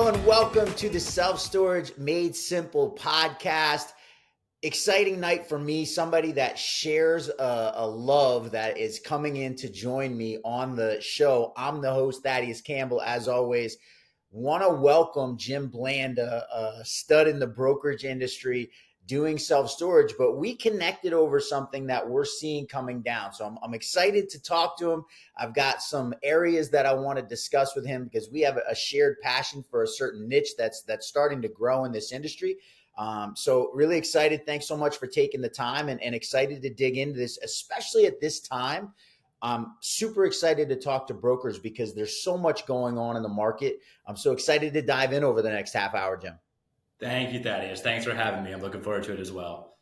Hello and welcome to the Self Storage Made Simple podcast. Exciting night for me, somebody that shares a love that is coming in to join me on the show. I'm the host, Thaddeus Campbell, as always. Want to welcome Jim Blanda, a stud in the brokerage industry, doing self-storage, but we connected over something that we're seeing coming down. So I'm excited to talk to him. I've got some areas that I want to discuss with him because we have a shared passion for a certain niche that's starting to grow in this industry. So really excited. Thanks so much for taking the time and excited to dig into this, especially at this time. I'm super excited to talk to brokers because there's so much going on in the market. I'm so excited to dive in over the next half hour, Jim. Thank you, Thaddeus. Thanks for having me. I'm looking forward to it as well.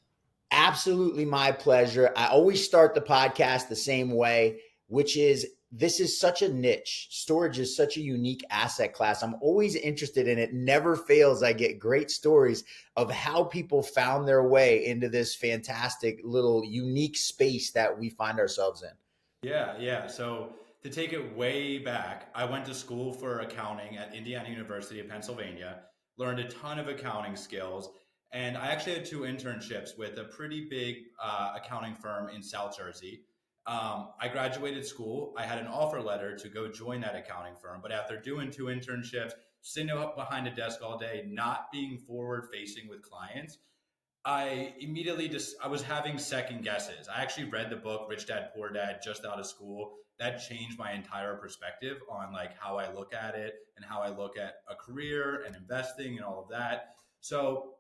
Absolutely my pleasure. I always start the podcast the same way, which is this is such a niche. Storage is such a unique asset class. I'm always interested in it. Never fails. I get great stories of how people found their way into this fantastic little unique space that we find ourselves in. Yeah. So to take it way back, I went to school for accounting at Indiana University of Pennsylvania, learned a ton of accounting skills, and I actually had two internships with a pretty big accounting firm in South Jersey. I graduated school. I had an offer letter to go join that accounting firm, but after doing two internships, sitting up behind a desk all day, not being forward facing with clients, I was having second guesses. I actually read the book Rich Dad Poor Dad just out of school. That changed my entire perspective on like how I look at it and how I look at a career and investing and all of that. So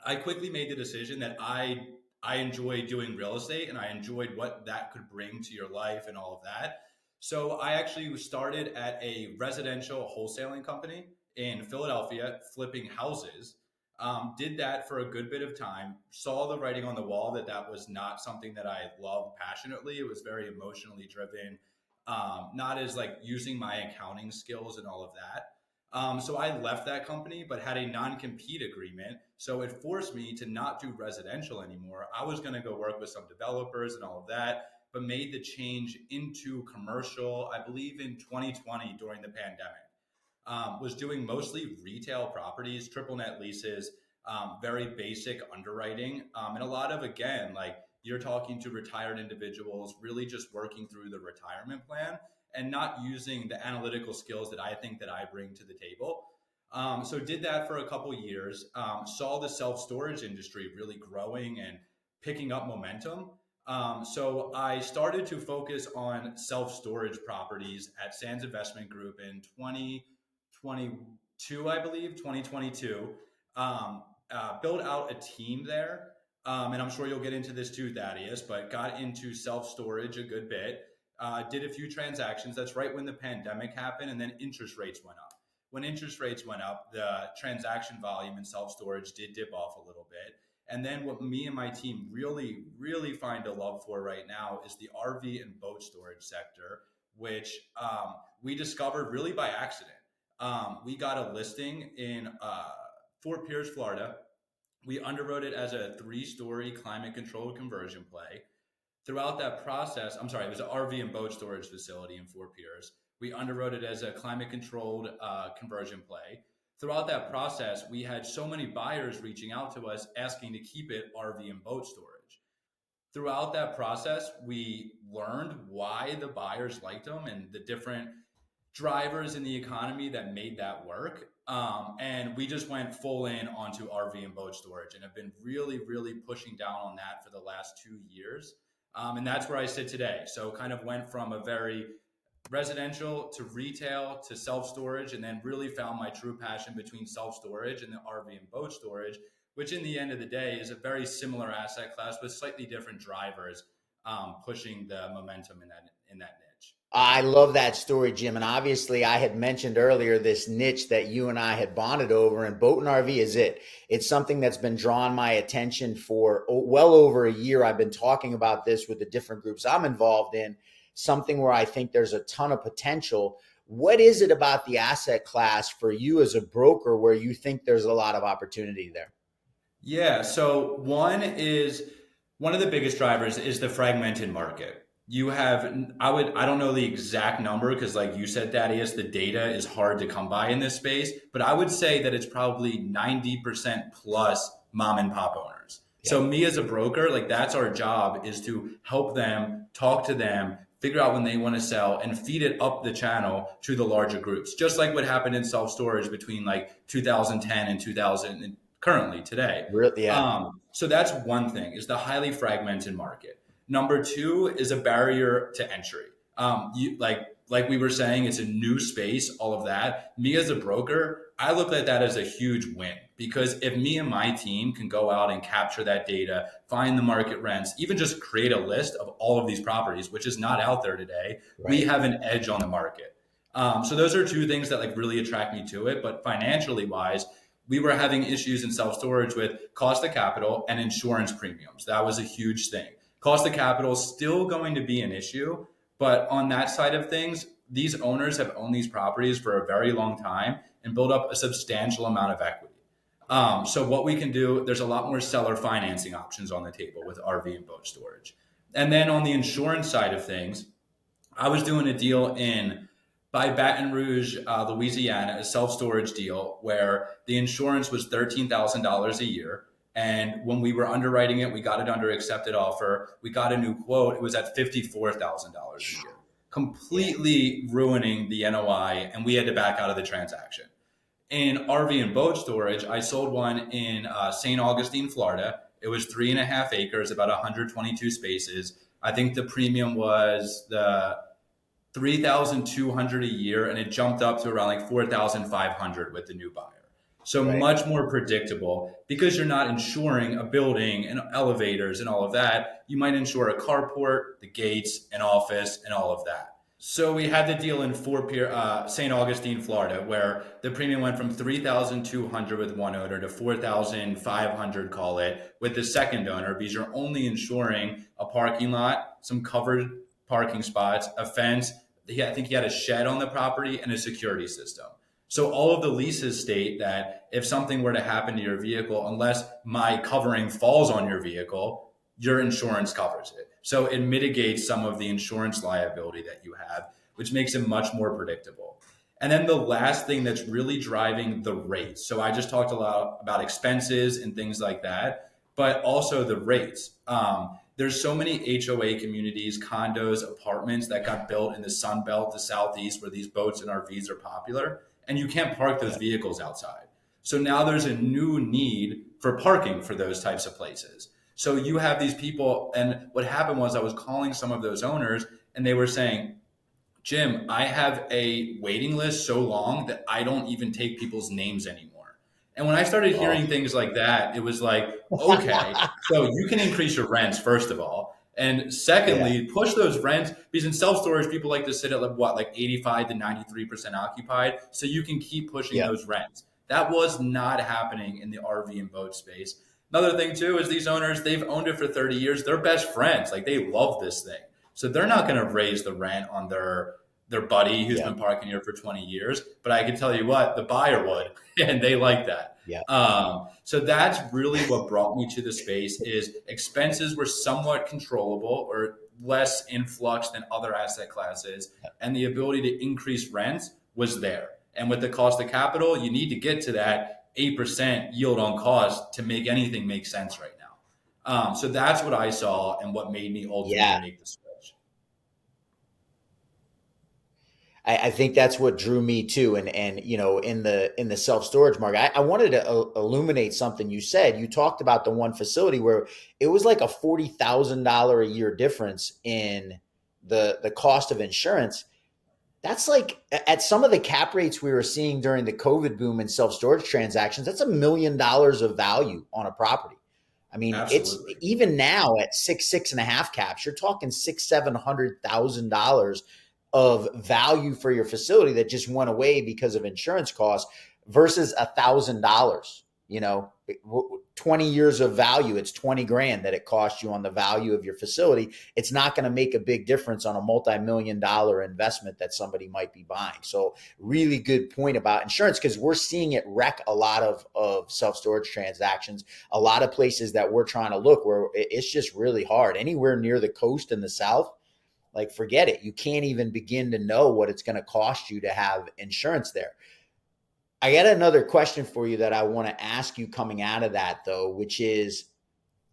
I quickly made the decision that I enjoy doing real estate and I enjoyed what that could bring to your life and all of that. So I actually started at a residential wholesaling company in Philadelphia, flipping houses. Did that for a good bit of time, saw the writing on the wall that was not something that I loved passionately. It was very emotionally driven, not as like using my accounting skills and all of that. So I left that company, but had a non-compete agreement. So it forced me to not do residential anymore. I was going to go work with some developers and all of that, but made the change into commercial, I believe in 2020 during the pandemic. Was doing mostly retail properties, triple net leases, very basic underwriting, and a lot of, again, like you're talking to retired individuals, really just working through the retirement plan and not using the analytical skills that I think that I bring to the table. So did that for a couple years, saw the self-storage industry really growing and picking up momentum. So I started to focus on self-storage properties at Sands Investment Group in 2022, I believe, 2022. Built out a team there. And I'm sure you'll get into this too, Thaddeus, but got into self-storage a good bit. Did a few transactions. That's right when the pandemic happened, and then interest rates went up. When interest rates went up, the transaction volume in self-storage did dip off a little bit. And then what me and my team really, really find a love for right now is the RV and boat storage sector, which we discovered really by accident. We got a listing in Fort Pierce, Florida. We underwrote it as a 3-story climate controlled conversion play. Throughout that process, it was an RV and boat storage facility in Fort Pierce. We underwrote it as a climate controlled conversion play. Throughout that process, we had so many buyers reaching out to us asking to keep it RV and boat storage. Throughout that process, we learned why the buyers liked them and the different drivers in the economy that made that work. And we just went full in onto RV and boat storage and have been really, really pushing down on that for the last 2 years. And that's where I sit today. So kind of went from a very residential to retail to self-storage, and then really found my true passion between self-storage and the RV and boat storage, which in the end of the day is a very similar asset class with slightly different drivers pushing the momentum in that niche. I love that story, Jim. And obviously, I had mentioned earlier this niche that you and I had bonded over, and boat and RV is it. It's something that's been drawn my attention for well over a year. I've been talking about this with the different groups I'm involved in, something where I think there's a ton of potential. What is it about the asset class for you as a broker where you think there's a lot of opportunity there? Yeah, so one of the biggest drivers is the fragmented market. You have, I don't know the exact number because, like you said, Thaddeus, the data is hard to come by in this space, but I would say that it's probably 90% plus mom and pop owners. Yeah. So, me as a broker, like that's our job is to help them, talk to them, figure out when they want to sell, and feed it up the channel to the larger groups, just like what happened in self storage between like 2010 and 2000 and currently today. Really? Yeah. So, that's one thing is the highly fragmented market. Number two is a barrier to entry. You like we were saying, it's a new space, all of that. Me as a broker, I look at that as a huge win because if me and my team can go out and capture that data, find the market rents, even just create a list of all of these properties, which is not out there today, we Right. have an edge on the market. So those are two things that like really attract me to it. But financially wise, we were having issues in self storage with cost of capital and insurance premiums. That was a huge thing. Cost of capital is still going to be an issue, but on that side of things, these owners have owned these properties for a very long time and built up a substantial amount of equity. So what we can do, there's a lot more seller financing options on the table with RV and boat storage. And then on the insurance side of things, I was doing a deal in by Baton Rouge, Louisiana, a self-storage deal where the insurance was $13,000 a year. And when we were underwriting it, we got it under accepted offer. We got a new quote. It was at $54,000 a year, completely ruining the NOI. And we had to back out of the transaction. In RV and boat storage, I sold one in St. Augustine, Florida. It was 3.5 acres, about 122 spaces. I think the premium was the 3,200 a year, and it jumped up to around like 4,500 with the new buyer. So Right. much more predictable because you're not insuring a building and elevators and all of that. You might insure a carport, the gates, an office, and all of that. So we had the deal in St. Augustine, Florida, where the premium went from 3,200 with one owner to 4,500, call it, with the second owner, because you're only insuring a parking lot, some covered parking spots, a fence. I think he had a shed on the property and a security system. So all of the leases state that if something were to happen to your vehicle, unless my covering falls on your vehicle, your insurance covers it. So it mitigates some of the insurance liability that you have, which makes it much more predictable. And then the last thing that's really driving the rates. So I just talked a lot about expenses and things like that, but also the rates. There's so many HOA communities, condos, apartments that got built in the Sun Belt, the Southeast, where these boats and RVs are popular, and you can't park those vehicles outside. So now there's a new need for parking for those types of places. So you have these people, and what happened was I was calling some of those owners, and they were saying, Jim, I have a waiting list so long that I don't even take people's names anymore. And when I started Oh. hearing things like that, it was like, okay, so you can increase your rents, first of all. And Yeah. secondly, push those rents because in self storage, people like to sit at like 85 to 93% occupied. So you can keep pushing Yeah. those rents. That was not happening in the RV and boat space. Another thing, too, is these owners, they've owned it for 30 years. They're best friends. Like they love this thing. So they're not going to raise the rent on their buddy who's Yeah. been parking here for 20 years. But I can tell you what, the buyer would, and they like that. Yeah. So that's really what brought me to the space is expenses were somewhat controllable or less influx than other asset classes. And the ability to increase rents was there. And with the cost of capital, you need to get to that 8% yield on cost to make anything make sense right now. So that's what I saw and what made me ultimately Yeah. make the switch. I think that's what drew me too. And in the self storage market, I wanted to illuminate something you said. You talked about the one facility where it was like a $40,000 a year difference in the cost of insurance. That's like at some of the cap rates we were seeing during the COVID boom in self storage transactions. That's $1 million of value on a property. I mean, it's Absolutely. even now at 6.5 caps. You're talking $600,000-700,000 of value for your facility that just went away because of insurance costs versus $1,000. 20 years of value, it's 20 grand that it costs you on the value of your facility. It's not going to make a big difference on a multi-million-dollar investment that somebody might be buying. So really good point about insurance, because we're seeing it wreck a lot of self-storage transactions. A lot of places that we're trying to look where it's just really hard. Anywhere near the coast in the South, like forget it. You can't even begin to know what it's going to cost you to have insurance there. I got another question for you that I want to ask you coming out of that, though, which is,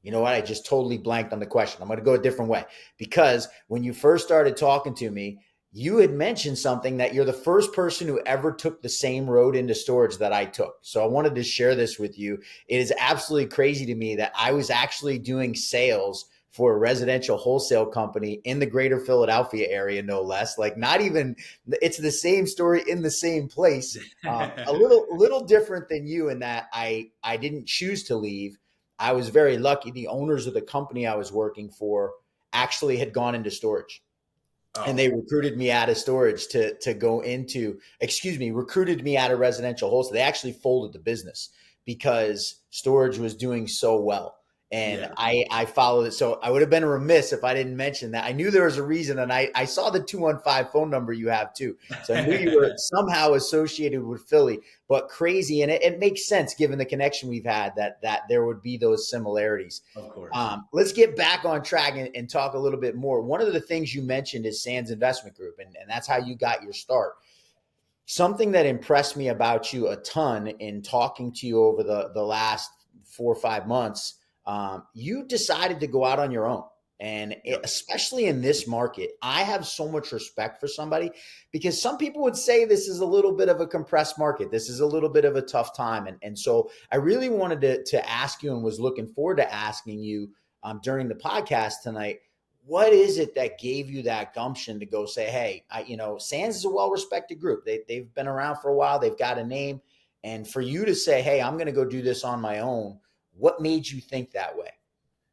you know what? I just totally blanked on the question. I'm going to go a different way because when you first started talking to me, you had mentioned something that you're the first person who ever took the same road into storage that I took. So I wanted to share this with you. It is absolutely crazy to me that I was actually doing sales for a residential wholesale company in the greater Philadelphia area, no less. Like, not even, it's the same story in the same place. A little different than you in that I didn't choose to leave. I was very lucky. The owners of the company I was working for actually had gone into storage, and Oh, they recruited me out of storage to go into, excuse me, recruited me out of residential wholesale. They actually folded the business because storage was doing so well. And yeah. I followed it. So I would have been remiss if I didn't mention that. I knew there was a reason, and I saw the 215 phone number you have too. So I knew you were somehow associated with Philly, but crazy. And it makes sense given the connection we've had that there would be those similarities. Of course. Let's get back on track and talk a little bit more. One of the things you mentioned is Sands Investment Group, and that's how you got your start. Something that impressed me about you a ton in talking to you over the last 4 or 5 months, you decided to go out on your own. And Yep. especially in this market, I have so much respect for somebody because some people would say this is a little bit of a compressed market. This is a little bit of a tough time. And so I really wanted to ask you and was looking forward to asking you during the podcast tonight, what is it that gave you that gumption to go say, hey, Sands is a well-respected group. They've been around for a while. They've got a name. And for you to say, hey, I'm going to go do this on my own, what made you think that way?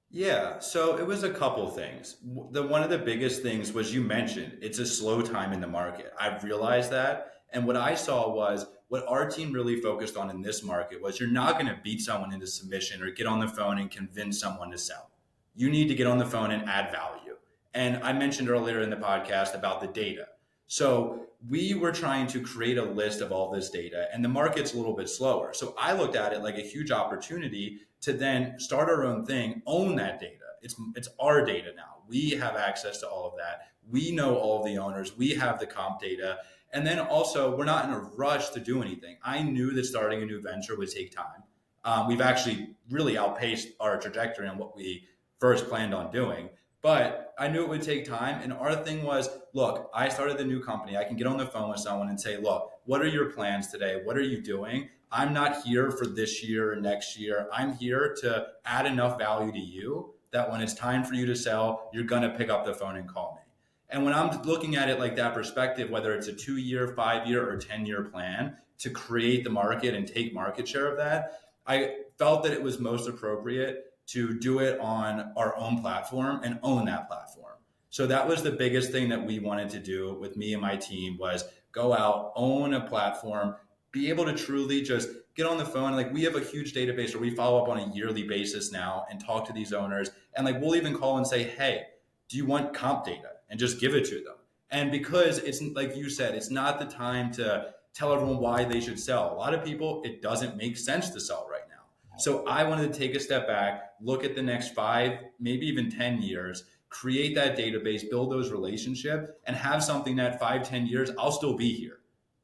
Yeah, so it was a couple things. The one of the biggest things was you mentioned it's a slow time in the market. I've realized that, and what I saw was what our team really focused on in this market was you're not going to beat someone into submission or get on the phone and convince someone to sell. You need to get on the phone and add value. And I mentioned earlier in the podcast about the data. So we were trying to create a list of all this data, and the market's a little bit slower. So I looked at it like a huge opportunity to then start our own thing, own that data. It's our data now. We have access to all of that. We know all of the owners. We have the comp data. And then also, we're not in a rush to do anything. I knew that starting a new venture would take time. We've actually really outpaced our trajectory on what we first planned on doing. But I knew it would take time. And our thing was, look, I started the new company. I can get on the phone with someone and say, look, what are your plans today? What are you doing? I'm not here for this year or next year. I'm here to add enough value to you that when it's time for you to sell, you're going to pick up the phone and call me. And when I'm looking at it like that perspective, whether it's a 2 year, 5 year, or 10 year plan to create the market and take market share of that, I felt that it was most appropriate to do it on our own platform and own that platform. So that was the biggest thing that we wanted to do with me and my team was go out, own a platform, be able to truly just get on the phone. Like we have a huge database where we follow up on a yearly basis now and talk to these owners. And like we'll even call and say, hey, do you want comp data? And just give it to them. And because it's like you said, it's not the time to tell everyone why they should sell. A lot of people, it doesn't make sense to sell right now. So I wanted to take a step back, look at the next 5, maybe even 10 years, create that database, build those relationships, and have something that 5, 10 years, I'll still be here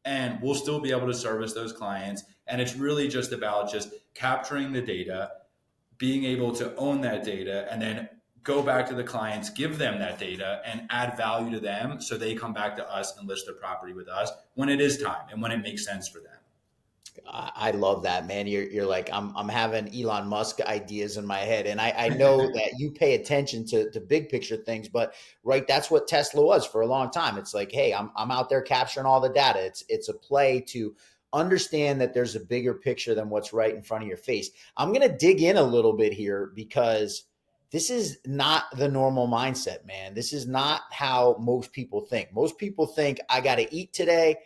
and we'll still be able to service those clients. And it's really just about just capturing the data, being able to own that data, and then go back to the clients, give them that data and add value to them so they come back to us and list their property with us when it is time and when it makes sense for them. I love that, man. You're like, I'm having Elon Musk ideas in my head. And I know that you pay attention to big picture things, but right, that's what Tesla was for a long time. It's like, hey, I'm out there capturing all the data. It's a play to understand that there's a bigger picture than what's right in front of your face. I'm gonna dig in a little bit here because this is not the normal mindset, man. This is not how most people think. Most people think I gotta eat today.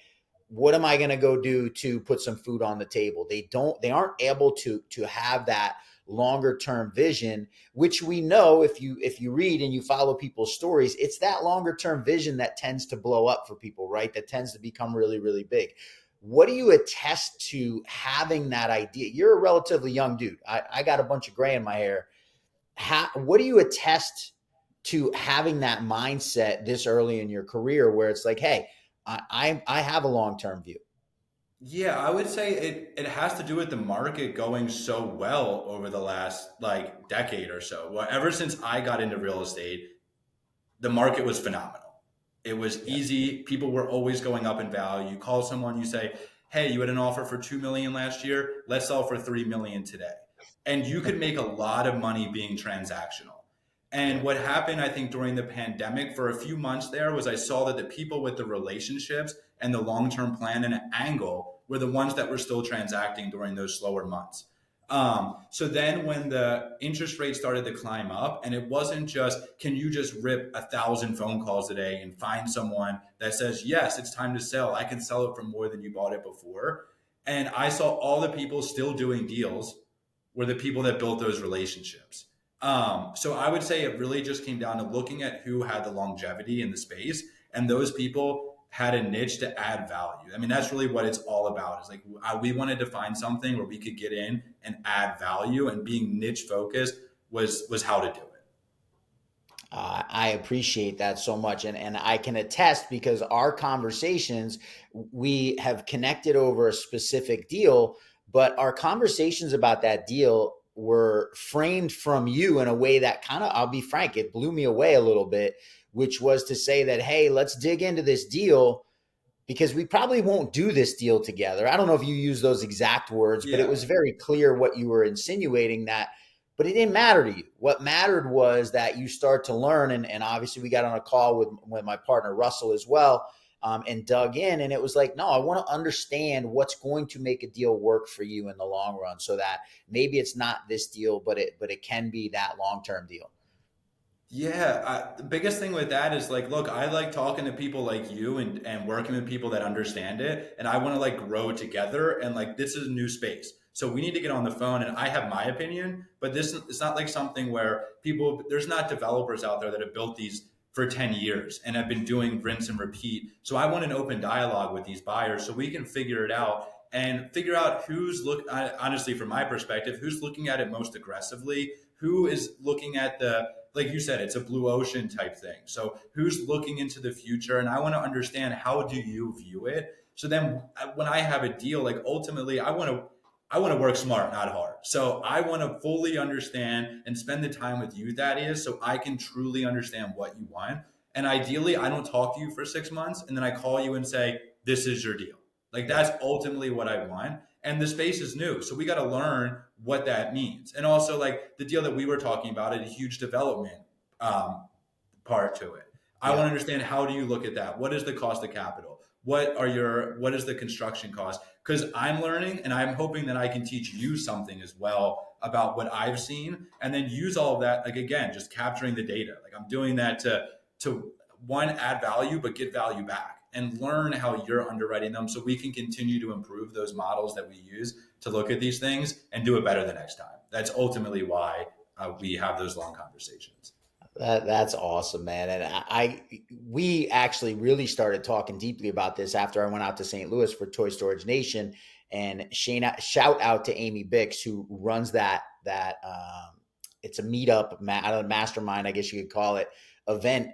What am I going to go do to put some food on the table? They aren't able to have that longer term vision, which we know if you read and you follow people's stories, it's that longer term vision that tends to blow up for people, right? That tends to become really, really big. What do you attest to having that idea? You're a relatively young dude. I got a bunch of gray in my hair. What do you attest to having that mindset this early in your career where it's like, hey, I have a long-term view? Yeah, I would say it has to do with the market going so well over the last like decade or so. Well, ever since I got into real estate, the market was phenomenal. It was Yeah. easy. People were always going up in value. You call someone, you say, "Hey, you had an offer for 2 million last year. Let's sell for 3 million today." And you could make a lot of money being transactional. And Yeah. what happened, I think, during the pandemic for a few months there was I saw that the people with the relationships and the long-term plan and angle were the ones that were still transacting during those slower months. So then when the interest rate started to climb up, and it wasn't just, can you just rip 1,000 phone calls a day and find someone that says, yes, it's time to sell. I can sell it for more than you bought it before. And I saw all the people still doing deals were the people that built those relationships. So I would say it really just came down to looking at who had the longevity in the space, and those people had a niche to add value. I mean, that's really what it's all about. Is like we wanted to find something where we could get in and add value, and being niche focused was how to do it. I appreciate that so much. And I can attest because our conversations, we have connected over a specific deal, but our conversations about that deal were framed from you in a way that kind of, I'll be frank, it blew me away a little bit, which was to say that, hey, let's dig into this deal because we probably won't do this deal together. I don't know if you use those exact words, but it Yeah. was very clear what you were insinuating that, but it didn't matter to you. What mattered was that you start to learn. And obviously we got on a call with my partner, Russell, as well, and dug in. And it was like, no, I want to understand what's going to make a deal work for you in the long run so that maybe it's not this deal, but it can be that long-term deal. Yeah, the biggest thing with that is like, look, I like talking to people like you and working with people that understand it, and I want to like grow together. And like, this is a new space, so we need to get on the phone. And I have my opinion, but this it's not like something where people there's not developers out there that have built these for 10 years and have been doing rinse and repeat. So I want an open dialogue with these buyers so we can figure it out and figure out who's honestly, from my perspective, who's looking at it most aggressively, who is looking at the, like you said, it's a blue ocean type thing. So who's looking into the future? And I want to understand, how do you view it? So then when I have a deal, like ultimately I want to work smart, not hard. So I want to fully understand and spend the time with you, that is, so I can truly understand what you want. And ideally, I don't talk to you for 6 months and then I call you and say, this is your deal. Like, Yeah. that's ultimately what I want. And the space is new. So we got to learn what that means. And also, like the deal that we were talking about, a huge development um, part to it. I want Yeah. to understand, how do you look at that? What is the cost of capital? What is the construction cost? Because I'm learning and I'm hoping that I can teach you something as well about what I've seen, and then use all of that, like again, just capturing the data. Like I'm doing that to one, add value, but get value back and learn how you're underwriting them so we can continue to improve those models that we use to look at these things and do it better the next time. That's ultimately why we have those long conversations. That's awesome, man. And we actually really started talking deeply about this after I went out to St. Louis for Toy Storage Nation. And Shane, shout out to Amy Bix, who runs it's a meetup, I don't know, mastermind, I guess you could call it, event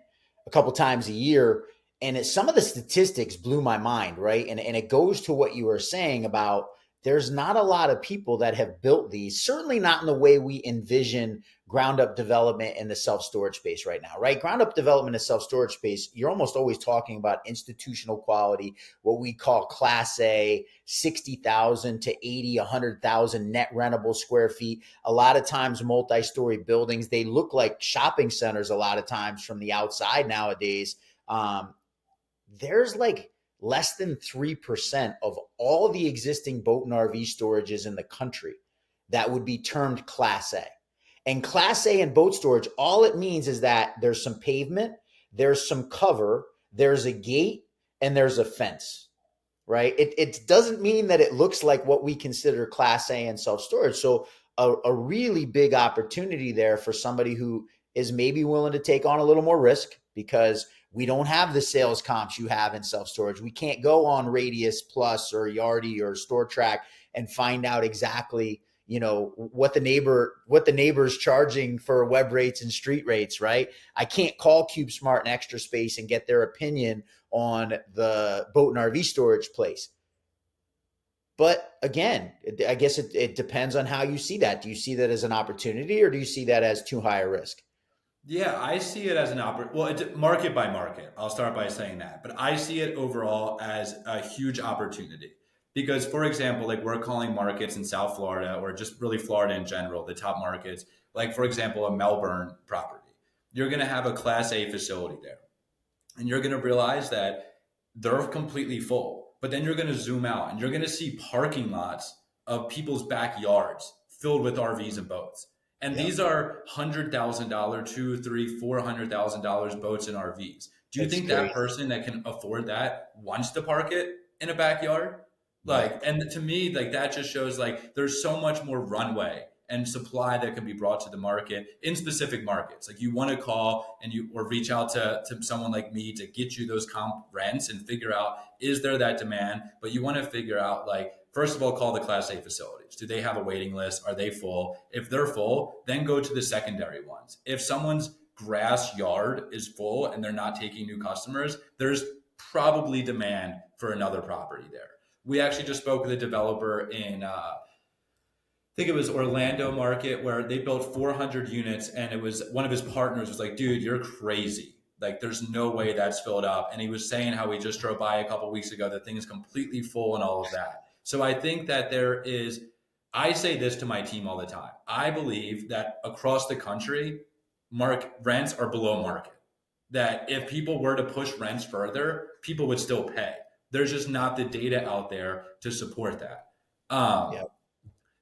a couple times a year. And some of the statistics blew my mind, right? And it goes to what you were saying about there's not a lot of people that have built these, certainly not in the way we envision ground up development in the self storage space right now, right? Ground up development in self storage space, you're almost always talking about institutional quality, what we call Class A, 60,000 to 80, 100,000 net rentable square feet. A lot of times, multi story buildings, they look like shopping centers a lot of times from the outside nowadays. There's like less than 3% of all the existing boat and RV storages in the country that would be termed Class A. And Class A and boat storage, all it means is that there's some pavement, there's some cover, there's a gate, and there's a fence, right? It doesn't mean that it looks like what we consider Class A and self storage. So a really big opportunity there for somebody who is maybe willing to take on a little more risk because we don't have the sales comps you have in self storage. We can't go on Radius Plus or Yardi or Store Track and find out exactly what the neighbor's charging for web rates and street rates, right? I can't call CubeSmart and Extra Space and get their opinion on the boat and RV storage place. But again, I guess it depends on how you see that. Do you see that as an opportunity, or do you see that as too high a risk? Yeah, I see it as an well, it's market by market. I'll start by saying that, but I see it overall as a huge opportunity because, for example, like we're calling markets in South Florida or just really Florida in general, the top markets. Like for example, a Melbourne property, you're going to have a Class A facility there, and you're going to realize that they're completely full. But then you're going to zoom out, and you're going to see parking lots of people's backyards filled with RVs and boats. And Yep. these are $100,000, two, three, $400,000 boats and RVs. Do you It's think that crazy. person that can afford that wants to park it in a backyard? Yep. Like, and to me, like that just shows like there's so much more runway and supply that can be brought to the market in specific markets. Like you want to call and you or reach out to someone like me to get you those comp rents and figure out is there that demand? But you want to figure out like first of all, call the Class A facilities. Do they have a waiting list? Are they full? If they're full, then go to the secondary ones. If someone's grass yard is full and they're not taking new customers, there's probably demand for another property there. We actually just spoke with a developer in I think it was Orlando market where they built 400 units and it was one of his partners was like, dude, you're crazy. Like there's no way that's filled up. And he was saying how he just drove by a couple weeks ago. The thing is completely full and all of that. So I think that I say this to my team all the time. I believe that across the country, rents are below market. That if people were to push rents further, people would still pay. There's just not the data out there to support that. Um, Yep.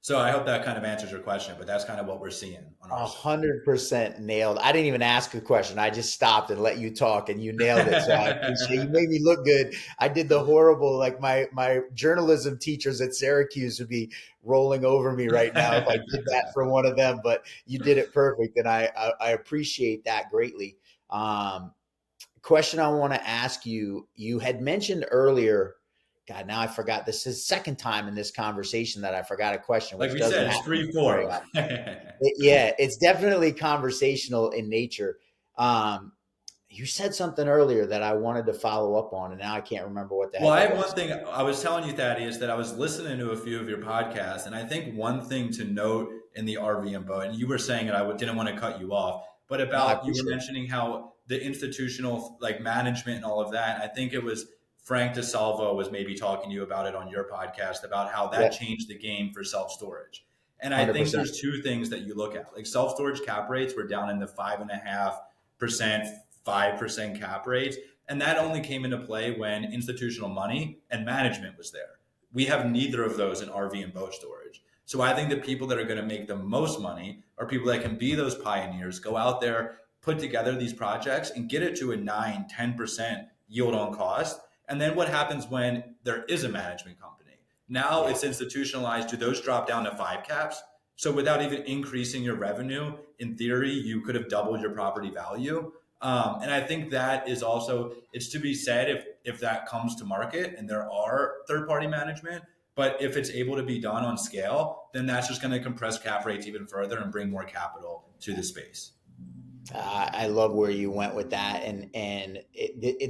so I hope that kind of answers your question, but that's kind of what we're seeing on our side. 100% nailed. I didn't even ask a question. I just stopped and let you talk, and you nailed it. So I appreciate you. Made me look good. I did the horrible, like my journalism teachers at Syracuse would be rolling over me right now if I did that for one of them. But you did it perfect, and I appreciate that greatly. Question I want to ask you: you had mentioned earlier. God, now I forgot. This is the second time in this conversation that I forgot a question, Like which we doesn't said, it's happen 3-4. very often. Yeah, it's definitely conversational in nature. Um, you said something earlier that I wanted to follow up on, and now I can't remember what the Well, heck I it have one was. thing I was telling you, Thaddeus, that I was listening to a few of your podcasts, and I think one thing to note in the RV and boat, and you were saying it, didn't want to cut you off, but No, I about you were appreciate it. mentioning how the institutional like management and all of that. I think it was Frank DeSalvo was maybe talking to you about it on your podcast about how that Yep, changed the game for self storage. And I think 100%. there's two things that you look at. Like self storage cap rates were down in the 5.5%, 5% cap rates and that only came into play when institutional money and management was there. We have neither of those in RV and boat storage. So I think the people that are going to make the most money are people that can be those pioneers, go out there, put together these projects and get it to a 9, 10% yield on cost. And then what happens when there is a management company? Now Yeah. it's institutionalized. Do those drop down to 5 caps? So without even increasing your revenue, in theory, you could have doubled your property value. And I think that is also it's to be said if that comes to market and there are third party management. But if it's able to be done on scale, then that's just going to compress cap rates even further and bring more capital to the space. I love where you went with that, and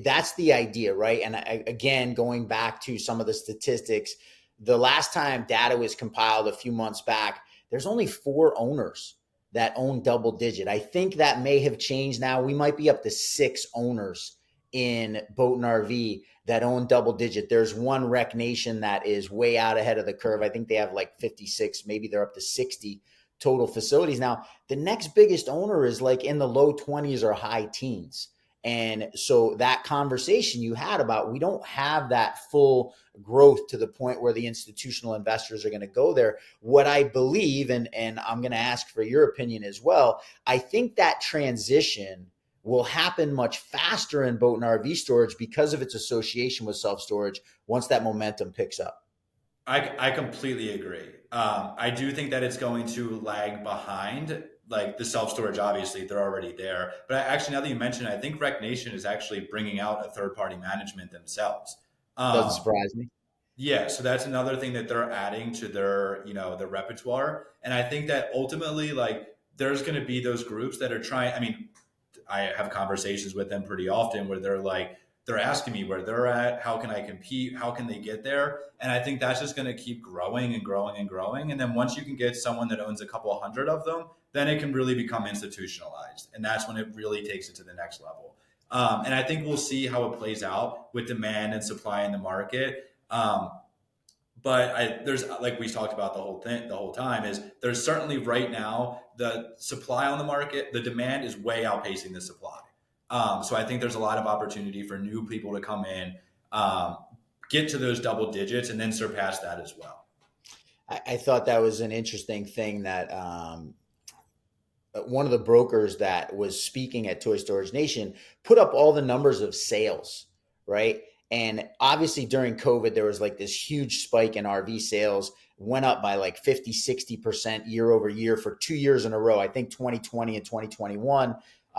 that's the idea, right? And again, going back to some of the statistics, the last time data was compiled a few months back, there's only 4 owners that own double digit. I think that may have changed now. We might be up to 6 owners in boat and RV that own double digit. There's one Rec Nation that is way out ahead of the curve. I think they have like 56, maybe they're up to 60 total facilities now. The next biggest owner is like in the low 20s or high teens. And so that conversation you had about we don't have that full growth to the point where the institutional investors are going to go there. What I believe, and I'm going to ask for your opinion as well, I think that transition will happen much faster in boat and RV storage because of its association with self storage once that momentum picks up. I completely agree. I do think that it's going to lag behind, like the self storage. Obviously, they're already there. But actually, now that you mention it, I think Rec Nation is actually bringing out a third party management themselves. Doesn't Um, surprise me. Yeah, so that's another thing that they're adding to their, their repertoire. And I think that ultimately, like, there's going to be those groups that are trying. I mean, I have conversations with them pretty often where they're asking me where they're at, how can I compete, how can they get there, and I think that's just going to keep growing and growing and growing. And then once you can get someone that owns a couple hundred of them, then it can really become institutionalized, and that's when it really takes it to the next level. And I think we'll see how it plays out with demand and supply in the market. But there's, like we talked about the whole time, is there's certainly right now the supply on the market, the demand is way outpacing the supply. So I think there's a lot of opportunity for new people to come in, um, get to those double digits, and then surpass that as well. I thought that was an interesting thing that one of the brokers that was speaking at Toy Storage Nation put up all the numbers of sales, right? And obviously during COVID, there was like this huge spike in RV sales, went up by like 50, 60% year over year for 2 years in a row. I think 2020 and 2021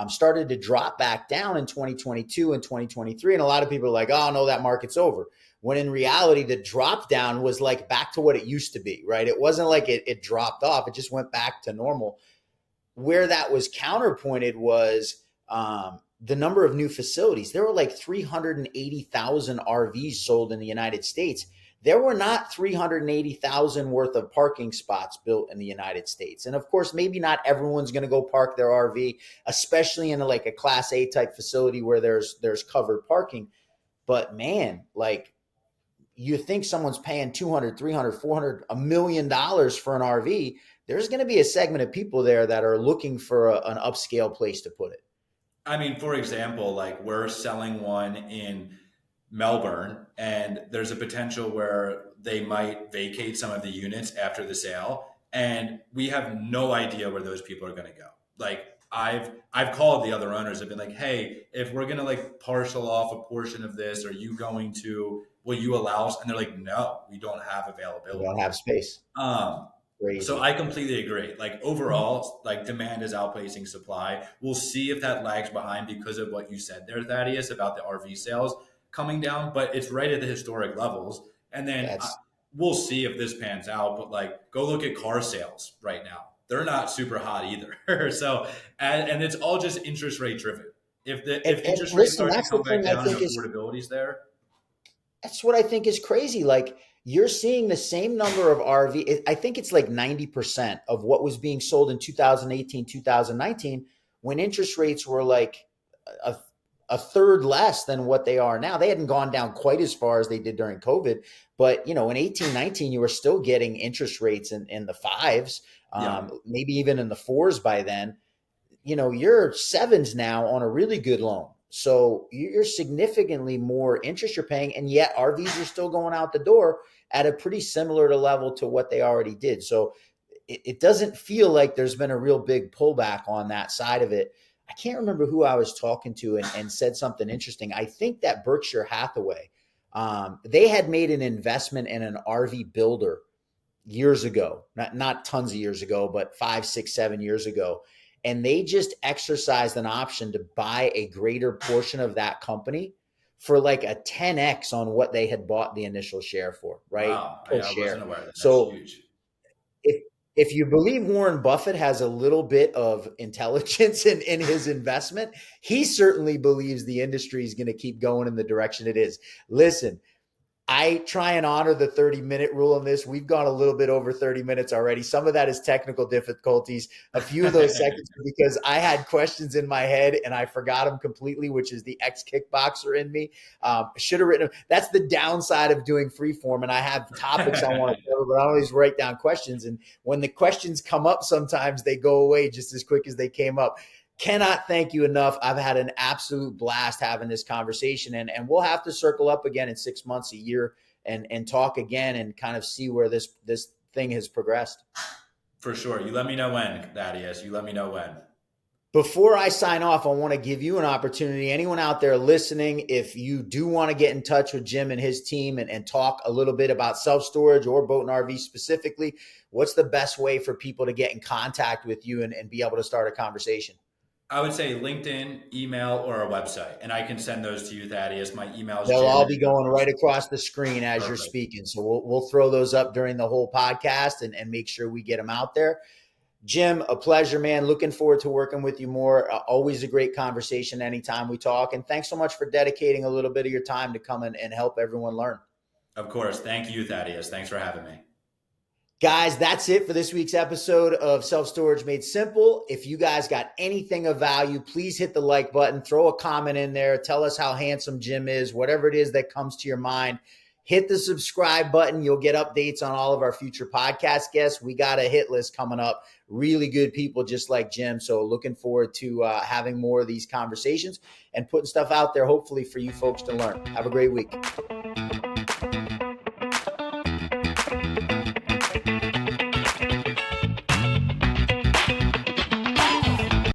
started to drop back down in 2022 and 2023. And a lot of people are like, oh, no, that market's over. When in reality, the drop down was like back to what it used to be, right? It wasn't like it dropped off. It just went back to normal. Where that was counterpointed was the number of new facilities. There were like 380,000 RVs sold in the United States. There were not 380,000 worth of parking spots built in the United States. And of course, maybe not everyone's going to go park their RV, especially in like a Class A type facility where there's covered parking. But man, like, you think someone's paying 200, 300, 400, $1 million for an RV, there's going to be a segment of people there that are looking for an upscale place to put it. I mean, for example, like we're selling one in Melbourne, and there's a potential where they might vacate some of the units after the sale, and we have no idea where those people are going to go. Like I've called the other owners. I've been like, hey, if we're going to like partial off a portion of this, are you going to? Will you allow us? And they're like, no, we don't have We don't availability. have space. Um, so Crazy. I completely agree. Like overall, like demand is outpacing supply. We'll see if that lags behind because of what you said there, Thaddeus, about the RV sales coming down, but it's right at the historic levels. And then That's we'll see if this pans out. But like, go look at car sales right now; they're not super hot either. So, and it's all just interest rate driven. If and interest rates listen, start to that's the come back thing I down and think is affordability's there, that's what I think is crazy. Like, you're seeing the same number of RV. I think it's like 90% of what was being sold in 2018, 2019, when interest rates were like a, a third less than what they are now. They hadn't gone down quite as far as they did during COVID. But, in 18, 19, you were still getting interest rates in the fives, yeah. maybe even in the fours by then. You're sevens now on a really good loan. So you're significantly more interest you're paying, and yet RVs are still going out the door at a pretty similar to level to what they already did. So it doesn't feel like there's been a real big pullback on that side of it. I can't remember who I was talking to and said something interesting. I think that Berkshire Hathaway, they had made an investment in an RV builder years ago, not tons of years ago, but 5, 6, 7 years ago. And they just exercised an option to buy a greater portion of that company for like a 10x on what they had bought the initial share for, right? Wow, Per I share. wasn't aware of that. That's So huge. if if you believe Warren Buffett has a little bit of intelligence in his investment, he certainly believes the industry is going to keep going in the direction it is. Listen, I try and honor the 30-minute rule on this. We've gone a little bit over 30 minutes already. Some of that is technical difficulties. A few of those seconds are because I had questions in my head and I forgot them completely, which is the ex-kickboxer in me. Should have written them. That's the downside of doing freeform. And I have topics I want to cover, but I always write down questions. And when the questions come up, sometimes they go away just as quick as they came up. Cannot thank you enough. I've had an absolute blast having this conversation, and we'll have to circle up again in 6 months, a year, and talk again and kind of see where this thing has progressed. For sure. You let me know when, Thaddeus. You let me know when. Before I sign off, I want to give you an opportunity. Anyone out there listening, if you do want to get in touch with Jim and his team and talk a little bit about self-storage or boat and RV specifically, what's the best way for people to get in contact with you and be able to start a conversation? I would say LinkedIn, email, or a website, and I can send those to you, Thaddeus. My email is They'll Jim. all be going right across the screen as you're Perfect. speaking. So we'll throw those up during the whole podcast and make sure we get them out there. Jim, a pleasure, man. Looking forward to working with you more. Always a great conversation anytime we talk. And thanks so much for dedicating a little bit of your time to come in and help everyone learn. Of course. Thank you, Thaddeus. Thanks for having me. Guys, that's it for this week's episode of Self-Storage Made Simple. If you guys got anything of value, please hit the like button, throw a comment in there, tell us how handsome Jim is, whatever it is that comes to your mind. Hit the subscribe button. You'll get updates on all of our future podcast guests. We got a hit list coming up. Really good people just like Jim. So looking forward to having more of these conversations and putting stuff out there, hopefully for you folks to learn. Have a great week.